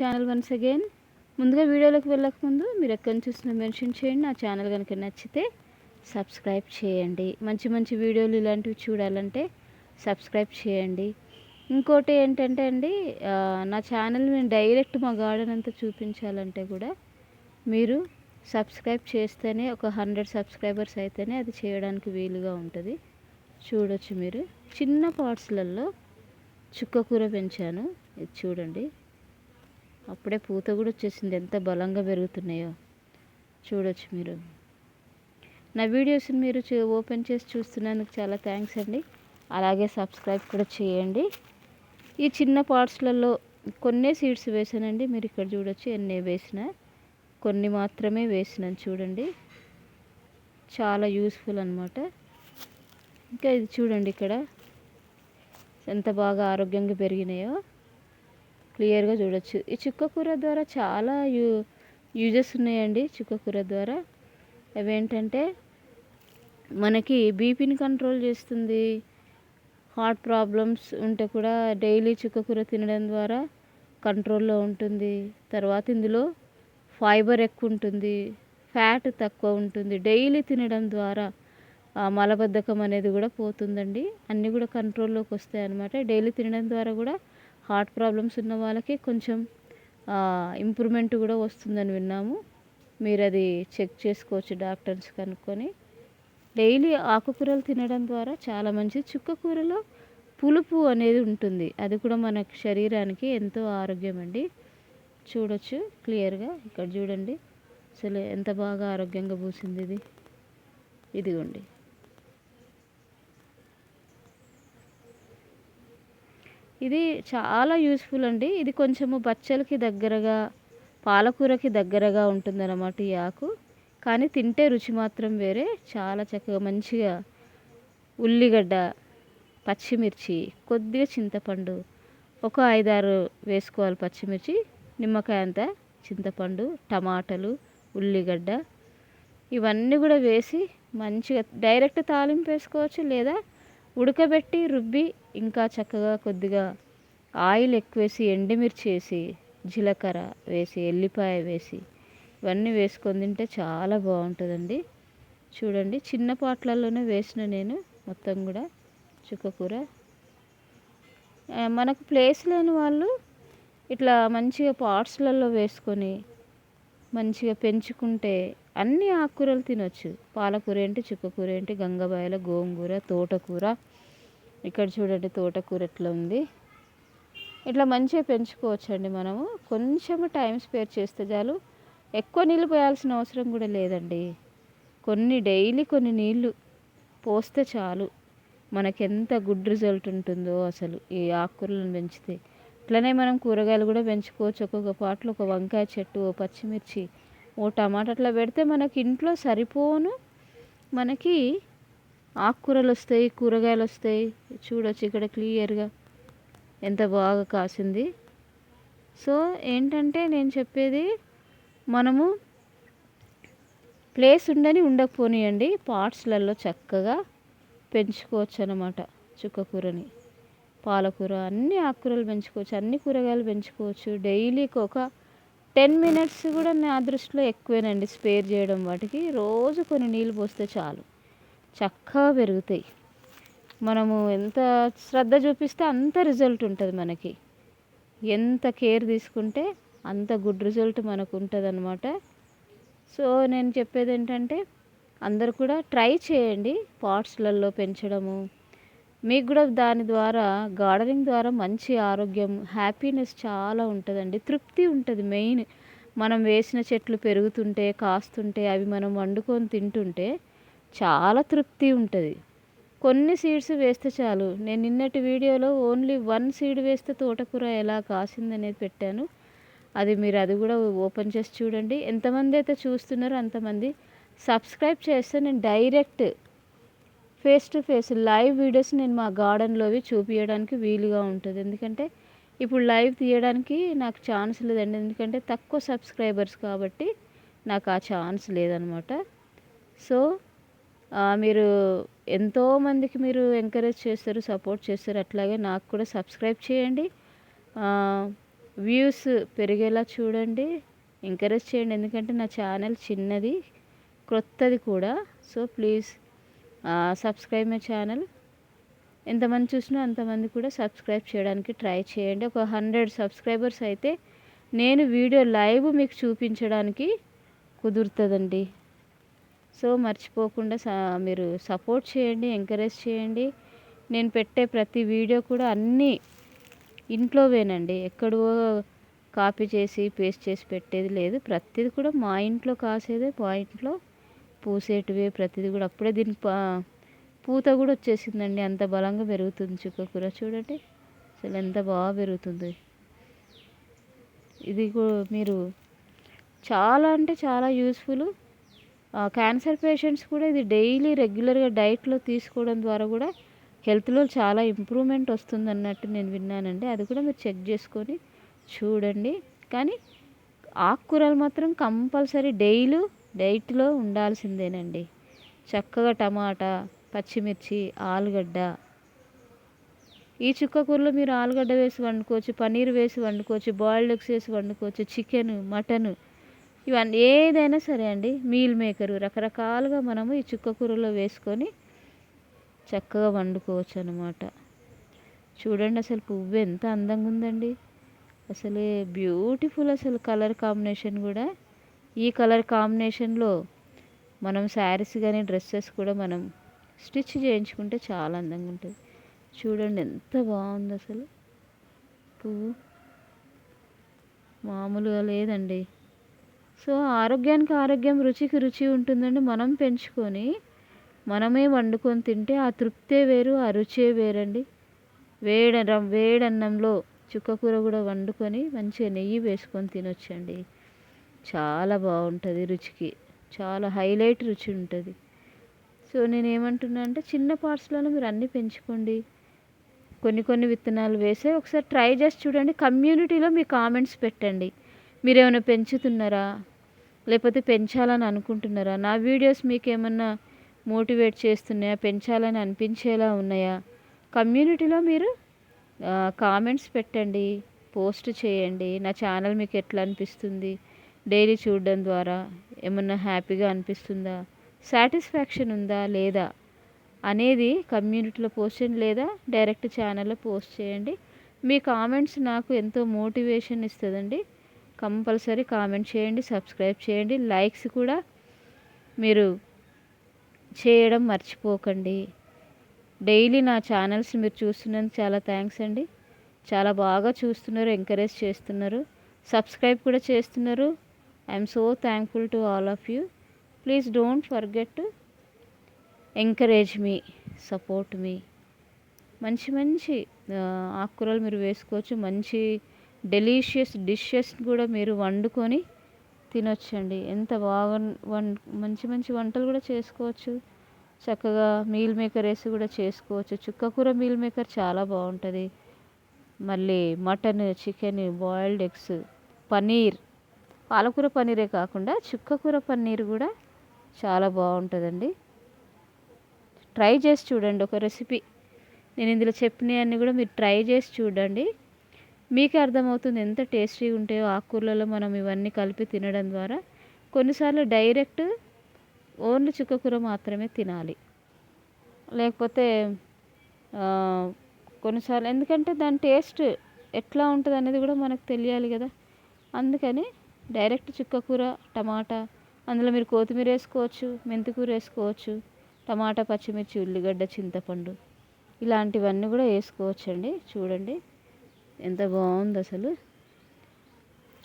Channel once again. ముందుగా వీడియోలోకి వెళ్ళకముందు మీరు ఎక్కడి నుంచి చూస్తున్నా మెన్షన్ చేయండి. నా ఛానల్ కనుక నచ్చితే సబ్స్క్రైబ్ చేయండి. మంచి మంచి వీడియోలు ఇలాంటివి చూడాలంటే సబ్స్క్రైబ్ చేయండి. ఇంకోటి ఏంటంటే అండి, నా ఛానల్ నేను డైరెక్ట్ మా గార్డెన్ అంతా చూపించాలంటే కూడా మీరు సబ్స్క్రైబ్ చేస్తేనే, ఒక 100 సబ్స్క్రైబర్స్ అయితేనే అది చేయడానికి వీలుగా ఉంటుంది. చూడొచ్చు మీరు. చిన్న పాట్స్లలో చుక్కకూర పెంచాను. ఇది చూడండి, అప్పుడే పూత కూడా వచ్చేసింది. ఎంత బలంగా పెరుగుతున్నాయో చూడొచ్చు మీరు. నా వీడియోస్ని మీరు ఓపెన్ చేసి చూస్తున్నందుకు చాలా థ్యాంక్స్ అండి. అలాగే సబ్స్క్రైబ్ కూడా చేయండి. ఈ చిన్న పాట్స్లలో కొన్ని సీడ్స్ వేసానండి. మీరు ఇక్కడ చూడొచ్చు ఎన్ని వేసిన, కొన్ని మాత్రమే వేసినాను. చూడండి, చాలా యూస్ఫుల్ అనమాట. ఇంకా ఇది చూడండి, ఇక్కడ ఎంత బాగా ఆరోగ్యంగా పెరిగినాయో క్లియర్గా చూడొచ్చు. ఈ చుక్కకూర ద్వారా చాలా యూజెస్ ఉన్నాయండి. చుక్కకూర ద్వారా అవేంటంటే, మనకి బీపీని కంట్రోల్ చేస్తుంది. హార్ట్ ప్రాబ్లమ్స్ ఉంటే కూడా డైలీ చుక్కకూర తినడం ద్వారా కంట్రోల్లో ఉంటుంది. తర్వాత ఇందులో ఫైబర్ ఎక్కువ ఉంటుంది, ఫ్యాట్ తక్కువ ఉంటుంది. డైలీ తినడం ద్వారా మలబద్ధకం అనేది కూడా పోతుందండి. అన్నీ కూడా కంట్రోల్లోకి వస్తాయి అన్నమాట. డైలీ తినడం ద్వారా కూడా హార్ట్ ప్రాబ్లమ్స్ ఉన్న వాళ్ళకి కొంచెం ఇంప్రూవ్మెంట్ కూడా వస్తుందని విన్నాము. మీరు అది చెక్ చేసుకోవచ్చు డాక్టర్స్ కనుక్కొని. డైలీ ఆకుకూరలు తినడం ద్వారా చాలా మంచిది. చుక్కకూరలో పులుపు అనేది ఉంటుంది, అది కూడా మన శరీరానికి ఎంతో ఆరోగ్యం అండి. చూడొచ్చు క్లియర్గా. ఇక్కడ చూడండి, అసలు ఎంత బాగా ఆరోగ్యంగా పూసింది ఇది. ఇదిగోండి, ఇది చాలా యూస్ఫుల్ అండి. ఇది కొంచెము బచ్చలకి దగ్గరగా, పాలకూరకి దగ్గరగా ఉంటుందన్నమాట ఈ ఆకు. కానీ తింటే రుచి మాత్రం వేరే. చాలా చక్కగా మంచిగా ఉల్లిగడ్డ, పచ్చిమిర్చి, కొద్దిగా చింతపండు, ఒక 5-6 వేసుకోవాలి పచ్చిమిర్చి, నిమ్మకాయ అంత చింతపండు, టమాటాలు, ఉల్లిగడ్డ, ఇవన్నీ కూడా వేసి మంచిగా డైరెక్ట్ తాలింపు వేసుకోవచ్చు, లేదా ఉడకబెట్టి రుబ్బి ఇంకా చక్కగా కొద్దిగా ఆయిల్ ఎక్కువేసి, ఎండుమిర్చి వేసి, జీలకర్ర వేసి, ఎల్లిపాయ వేసి, ఇవన్నీ వేసుకొని తింటే చాలా బాగుంటుందండి. చూడండి, చిన్న పాట్లలోనే వేసిన నేను మొత్తం కూడా చుక్కకూర. మనకు ప్లేస్ లేని వాళ్ళు ఇట్లా మంచిగా పాట్స్లలో వేసుకొని మంచిగా పెంచుకుంటే అన్ని ఆకుకూరలు తినొచ్చు. పాలకూర ఏంటి, చుక్కకూర ఏంటి, గంగబాయల, గోంగూర, తోటకూర. ఇక్కడ చూడండి తోటకూర ఎట్లా ఉంది. ఇట్లా మంచిగా పెంచుకోవచ్చండి. మనము కొంచెం టైం స్పేర్ చేస్తే చాలు. ఎక్కువ నీళ్ళు పోయాల్సిన అవసరం కూడా లేదండి. డైలీ కొన్ని నీళ్ళు పోస్తే చాలు. మనకెంత గుడ్ రిజల్ట్ ఉంటుందో అసలు ఈ ఆకుకూరలను పెంచితే. ఇట్లనే మనం కూరగాయలు కూడా పెంచుకోవచ్చు. ఒక్కొక్క పాటలో ఒక వంకాయ చెట్టు, ఓ పచ్చిమిర్చి, ఓ టమాటా అట్లా పెడితే మనకి ఇంట్లో సరిపోను మనకి ఆకుకూరలు వస్తాయి, కూరగాయలు వస్తాయి. చూడొచ్చు ఇక్కడ క్లియర్గా ఎంత బాగా కాసింది. సో ఏంటంటే నేను చెప్పేది, మనము ప్లేస్ ఉండకపోనియండి, పాట్స్లలో చక్కగా పెంచుకోవచ్చు అన్నమాట. చుక్కకూరని, పాలకూర, అన్ని ఆకుకూరలు పెంచుకోవచ్చు, అన్ని కూరగాయలు పెంచుకోవచ్చు. డైలీకి ఒక 10 మినిట్స్ కూడా నా దృష్టిలో ఎక్కువేనండి స్పేర్ చేయడం వాటికి. రోజు కొన్ని నీళ్ళు పోస్తే చాలు, చక్కగా పెరుగుతాయి. మనము ఎంత శ్రద్ధ చూపిస్తే అంత రిజల్ట్ ఉంటుంది మనకి. ఎంత కేర్ తీసుకుంటే అంత గుడ్ రిజల్ట్ మనకు ఉంటుంది అన్నమాట. సో నేను చెప్పేది ఏంటంటే, అందరు కూడా ట్రై చేయండి పాట్స్లలో పెంచడము. మీకు కూడా దాని ద్వారా, గార్డెనింగ్ ద్వారా మంచి ఆరోగ్యం, హ్యాపీనెస్ చాలా ఉంటుందండి. తృప్తి ఉంటుంది మెయిన్. మనం వేసిన చెట్లు పెరుగుతుంటే, కాస్తుంటే, అవి మనం వండుకొని తింటుంటే చాలా తృప్తి ఉంటుంది. కొన్ని సీడ్స్ వేస్తే చాలు. నేను నిన్నటి వీడియోలో ఓన్లీ 1 సీడ్ వేస్తే తోటకూర ఎలా కాసిందనేది పెట్టాను. అది మీరు అది కూడా ఓపెన్ చేసి చూడండి. ఎంతమంది అయితే చూస్తున్నారో అంతమంది సబ్స్క్రైబ్ చేస్తే నేను direct face to face live videos నేను మా గార్డెన్లోవి చూపించడానికి వీలుగా ఉంటుంది. ఎందుకంటే ఇప్పుడు లైవ్ తీయడానికి నాకు ఛాన్స్ లేదండి. ఎందుకంటే తక్కువ సబ్స్క్రైబర్స్ కాబట్టి నాకు ఆ ఛాన్స్ లేదనమాట. సో మీరు ఎంతోమందికి మీరు ఎంకరేజ్ చేస్తారు, సపోర్ట్ చేస్తారు. అట్లాగే నాకు కూడా సబ్స్క్రైబ్ చేయండి. వ్యూస్ పెరిగేలా చూడండి, ఎంకరేజ్ చేయండి. ఎందుకంటే నా ఛానల్ చిన్నది, క్రొత్తది కూడా. So please subscribe my channel. ఎంతమంది చూసినా అంతమంది కూడా సబ్స్క్రైబ్ చేయడానికి ట్రై చేయండి. ఒక 100 సబ్స్క్రైబర్స్ అయితే నేను వీడియో లైవ్ మీకు చూపించడానికి కుదురుతుందండి. సో మర్చిపోకుండా మీరు సపోర్ట్ చేయండి, ఎంకరేజ్ చేయండి. నేను పెట్టే ప్రతి వీడియో కూడా అన్నీ ఇంట్లోవేనండి, ఎక్కడో కాపీ చేసి పేస్ట్ చేసి పెట్టేది లేదు. ప్రతిది కూడా మా ఇంట్లో కాసేదే, మా ఇంట్లో పూసేటివే ప్రతిది కూడా. అప్పుడే దీనికి పూత కూడా వచ్చేసిందండి, అంత బలంగా పెరుగుతుంది చుక్కకూర. చూడండి అసలు ఎంత బాగా పెరుగుతుంది. ఇది మీరు చాలా అంటే చాలా యూస్ఫుల్. క్యాన్సర్ పేషెంట్స్ కూడా ఇది డైలీ రెగ్యులర్గా డైట్లో తీసుకోవడం ద్వారా కూడా హెల్త్లో చాలా ఇంప్రూవ్మెంట్ వస్తుంది అన్నట్టు నేను విన్నానండి. అది కూడా మీరు చెక్ చేసుకొని చూడండి. కానీ ఆకుకూరలు మాత్రం కంపల్సరీ డైట్లో ఉండాల్సిందేనండి. చక్కగా టమాటా, పచ్చిమిర్చి, ఆలుగడ్డ. ఈ చుక్కకూరలో మీరు ఆలుగడ్డ వేసి వండుకోవచ్చు, పన్నీర్ వేసి వండుకోవచ్చు, బాయిల్డ్ ఎగ్స్ వేసి వండుకోవచ్చు, చికెన్, మటన్, ఇవన్నీ ఏదైనా సరే అండి. మీల్ మేకరు రకరకాలుగా మనము ఈ చుక్కకూరలో వేసుకొని చక్కగా వండుకోవచ్చు అన్నమాట. చూడండి అసలు పువ్వు ఎంత అందంగా ఉందండి, అసలు బ్యూటిఫుల్. అసలు కలర్ కాంబినేషన్ కూడా, ఈ కలర్ కాంబినేషన్లో మనం శారీస్ కానీ డ్రెస్సెస్ కూడా మనం స్టిచ్ చేయించుకుంటే చాలా అందంగా ఉంటుంది. చూడండి ఎంత బాగుంది అసలు పువ్వు, మామూలుగా లేదండి. సో ఆరోగ్యానికి ఆరోగ్యం, రుచికి రుచి ఉంటుందండి. మనం పెంచుకొని మనమే వండుకొని తింటే ఆ తృప్తే వేరు, ఆ రుచే వేరండి. వేడన్నంలో చుక్కకూర కూడా వండుకొని మంచిగా నెయ్యి వేసుకొని తినొచ్చండి. చాలా బాగుంటుంది, రుచికి చాలా హైలైట్ రుచి ఉంటుంది. సో నేను ఏమంటున్నా అంటే చిన్న పార్ట్స్లలో మీరు అన్నీ పెంచుకోండి. కొన్ని విత్తనాలు వేసే ఒకసారి ట్రై చేసి చూడండి. కమ్యూనిటీలో మీ కామెంట్స్ పెట్టండి. మీరు ఏమైనా పెంచుతున్నారా, లేకపోతే పెంచాలని అనుకుంటున్నారా, నా వీడియోస్ మీకు ఏమన్నా మోటివేట్ చేస్తున్నాయా, పెంచాలని అనిపించేలా ఉన్నాయా? కమ్యూనిటీలో మీరు కామెంట్స్ పెట్టండి, పోస్ట్ చేయండి. నా ఛానల్ మీకు ఎట్లా అనిపిస్తుంది, డైలీ చూడడం ద్వారా ఏమన్నా హ్యాపీగా అనిపిస్తుందా, సాటిస్ఫాక్షన్ ఉందా లేదా అనేది కమ్యూనిటీలో పోస్ట్ చేయండి, లేదా డైరెక్ట్ ఛానల్లో పోస్ట్ చేయండి. మీ కామెంట్స్ నాకు ఎంతో మోటివేషన్ ఇస్తుందండి. కంపల్సరీ కామెంట్ చేయండి, సబ్స్క్రైబ్ చేయండి, లైక్స్ కూడా మీరు చేయడం మర్చిపోకండి. డైలీ నా ఛానల్స్ మీరు చూస్తున్నందుకు చాలా థ్యాంక్స్ అండి. చాలా బాగా చూస్తున్నారు, ఎంకరేజ్ చేస్తున్నారు, సబ్స్క్రైబ్ కూడా చేస్తున్నారు. I'm so thankful to all of you. Please don't forget to encourage me, support me. మంచి ఆకుకూరలు మీరు వేసుకోవచ్చు. మంచి డెలీషియస్ డిషెస్ కూడా మీరు వండుకొని తినొచ్చండి. ఎంత బాగా మంచి వంటలు కూడా చేసుకోవచ్చు. చక్కగా మీల్ మేకర్ వేసి కూడా చేసుకోవచ్చు. చుక్కకూర మీల్ మేకర్ చాలా బాగుంటుంది. మళ్ళీ mutton, chicken, boiled eggs, paneer, పాలకూర పన్నీరే కాకుండా చుక్కకూర పన్నీర్ కూడా చాలా బాగుంటుందండి. ట్రై చేసి చూడండి. ఒక రెసిపీ నేను ఇందులో చెప్పినవన్నీ కూడా మీరు ట్రై చేసి చూడండి. మీకే అర్థమవుతుంది ఎంత టేస్టీగా ఉంటాయో ఆకుకూరలలో మనం ఇవన్నీ కలిపి తినడం ద్వారా. కొన్నిసార్లు డైరెక్ట్ ఓన్లీ చుక్కకూర మాత్రమే తినాలి, లేకపోతే కొన్నిసార్లు ఎందుకంటే దాని టేస్ట్ ఎట్లా ఉంటుంది అనేది కూడా మనకు తెలియాలి కదా. అందుకని డైరెక్ట్ చుక్కకూర, టమాటా, అందులో మీరు కొత్తిమీర వేసుకోవచ్చు, మెంతికూర వేసుకోవచ్చు, టమాటా, పచ్చిమిర్చి, ఉల్లిగడ్డ, చింతపండు, ఇలాంటివన్నీ కూడా వేసుకోవచ్చండి. చూడండి ఎంత బాగుంది అసలు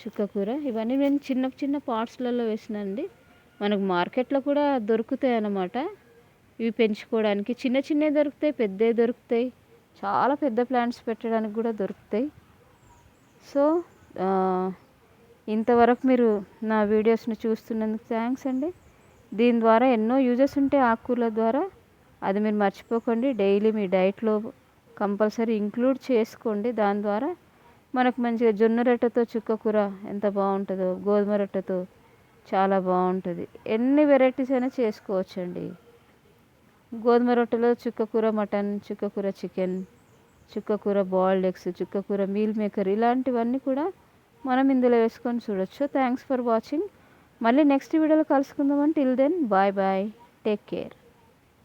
చుక్కకూర. ఇవన్నీ నేను చిన్న పార్ట్స్లలో వేసినండి. మనకు మార్కెట్లో కూడా దొరుకుతాయి అన్నమాట. ఇవి పెంచుకోవడానికి చిన్నవి దొరుకుతాయి, పెద్దవి దొరుకుతాయి, చాలా పెద్ద ప్లాంట్స్ పెట్టడానికి కూడా దొరుకుతాయి. సో ఇంతవరకు మీరు నా వీడియోస్ని చూస్తున్నందుకు థ్యాంక్స్ అండి. దీని ద్వారా ఎన్నో యూజెస్ ఉంటాయి ఆకుకూరల ద్వారా, అది మీరు మర్చిపోకండి. డైలీ మీ డైట్లో కంపల్సరీ ఇంక్లూడ్ చేసుకోండి. దాని ద్వారా మనకు మంచిగా జొన్న రొట్టెతో చుక్కకూర ఎంత బాగుంటుందో, గోధుమ రొట్టెతో చాలా బాగుంటుంది. ఎన్ని వెరైటీస్ అయినా చేసుకోవచ్చండి. గోధుమ రొట్టెలో చుక్కకూర మటన్, చుక్కకూర చికెన్, చుక్కకూర బాయిల్డ్ ఎగ్స్, చుక్కకూర మీల్ మేకర్, ఇలాంటివన్నీ కూడా మనం ఇందులో వేసుకొని చూడొచ్చు. Thanks for watching. మళ్ళీ నెక్స్ట్ వీడియోలో కలుసుకుందామని till then bye bye, take care.